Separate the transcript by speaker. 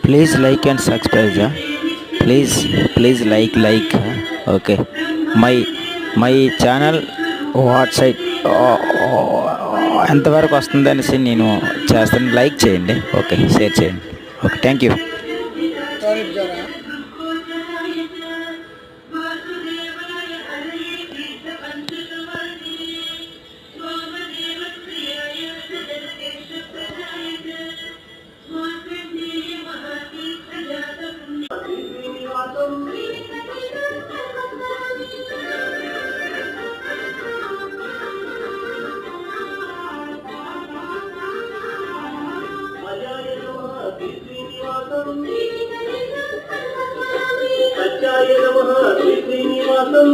Speaker 1: Please like and subscribe. Yeah? Please like. Okay. My my channel వాట్సైట్ ఎంతవరకు వస్తుందనేసి నేను చేస్తాను. Like చేయండి. ఓకే, షేర్ చేయండి. Okay, thank you.
Speaker 2: సత్యాయ నమః శ్రీ శ్రీనివాసం